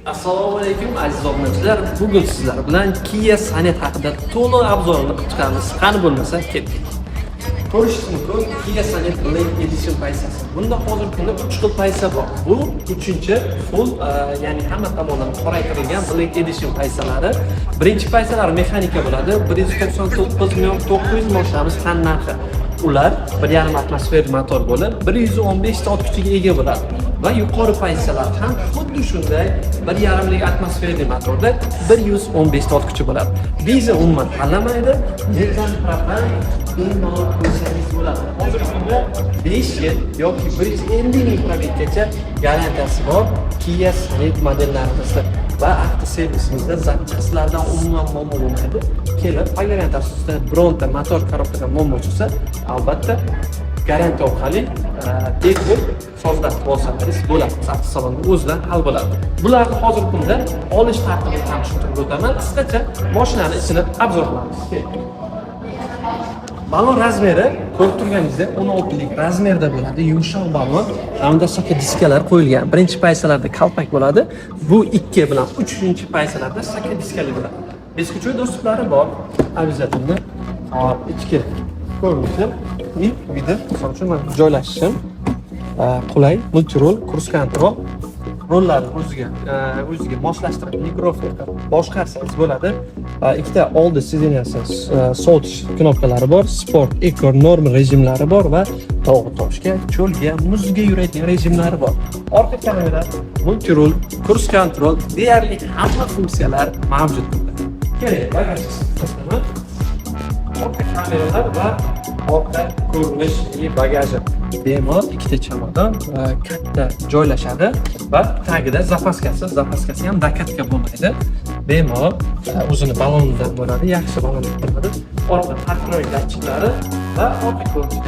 Assalomu alaykum aziz obunachilar. Bugun sizlar bilan Kia Sonet haqida to'liq obzorini chiqaramiz. Qani bo'lmasa ketdik. Ko'rishingiz mumkin Kia Sonet Black Edition paysasi. Bunda hozirgi kunda 3 xil paysa bor. Bu 3-chi full, ya'ni hamma tomondan qoraytirilgan Black Edition paysalari. Birinchi paysalar mexanika bo'ladi. 199.900 boshamiz tan narxi. Ular 1.5 atmosfer motor bo'lib, 115 ta ot kuchiga ega bo'ladi. Va yuqori paysalar ham xuddi shunday 1.5 atmosferli motorda 115 ta ot kuchi bo'ladi. Dizel umuman tanlamaydi. Metan propan bemalol qo'ysangiz bo'ladi. Hozirgi kunda 5 yil yoki 150 ming probeggacha garantiyasi bor Kia Sonet modellarimizda. Va avtoservisimizda zapchastlardan umuman muammo bo'lmaydi. Kelib, agar asosida bironta motor korobkada muammo chiqsa, albatta garantiya orqali texnik sozlashtirib olsangiz bo'ladi. Avtosalonni o'zidan hal bo'ladi. Bularni hozirgi kunda olish tartibini ham tushuntirib o'taman. Qisqacha mashinani ichini obzor qilamiz. Balon razmeri ko'rib turganingizdek 16 lik razmerda bo'ladi. Yumshoq balon hamda soka diskalar qo'yilgan. Birinchi paysalarda kalpak bo'ladi. Bu 2 bilan 3-chi paysalarda soka diskali bo'ladi. Beskutchoy do'stlari bor. Обязательно ichki ko'rinishi uyda misol uchun men joylashishim qulay, multirol, cruise control rollarni o'ziga moslashtirib mikrofon boshqarsangiz bo'ladi. Ikkita oldi sideniyasi sovutish knopkalari bor, sport, eco, normal rejimlari bor va tog' toshga, cho'lga, muzga yuradigan rejimlari bor. Orqa kamera, multirol, cruise control, deyarli hamma funksiyalar mavjud. Keling, bagaj qismi. Orqa kameralar va orqa ko'rinish bagaji. Bemalol ikkita chamadon katta joylashadi va tagida zapaskasi ham dakatka bo'lmaydi. Bemalol o'zini balonidan bo'ladi, yaxshi balondan bo'ladi. Orqa parknoy datchiklari va orqa ko'rinish.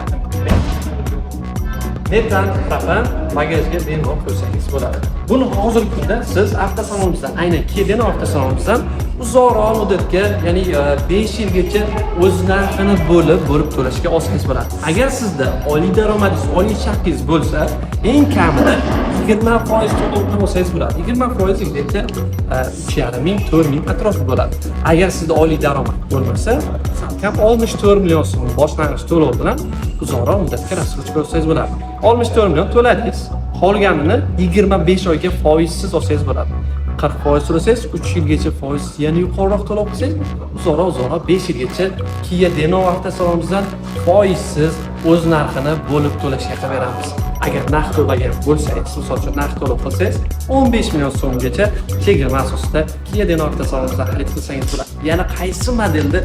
Metan propan bagajga bemalol qo'ysangiz bo'ladi. Buni hozirgi kunda siz avtosalonimizdan, aynan Kia avtosalonimizdan uzoqroq muddatga, ya'ni 5 yilgacha o'z narxini bo'lib to'lashga olsangiz bo'ladi. Agar sizda oliy daromadingiz, oliy shaftingiz bo'lsa, eng kamida 20% to'lovdan olsangiz bo'ladi. 20% gacha 3.5 ming, 4 ming atrofi bo'ladi. Agar sizda oliy daromad bo'lmasa, kam 64 million so'm boshlang'ich to'lov bilan uzoqroq muddatga rassrochka olsangiz bo'ladi. 64 million to'ladingiz. Qolganini 25 oyga foizsiz olsangiz bo'ladi. 40% to'lasangiz 3 yilgacha foiz, ya'ni yuqoriroq to'lov qilsangiz, uzoqroq 5 yilgacha Kia avtosalonimizdan foizsiz o'z narxini bo'lib to'lashga qilamiz. Agar naqd to'lagan bo'lsangiz, misol uchun naqd to'lov qilsangiz, 15 million so'mgacha chegirma asosida Kia avtosalonimizdan xarid qilsangiz bo'ladi. Yana qaysi modelda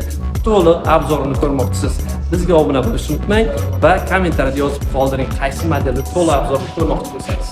to'liq obzorini ko'rmoqchisiz? Bizga obuna bo'lishni unutmang va kommentariyada yozib qoldiring qaysi modelda to'liq obzorini ko'rmoqchi bo'lsangiz.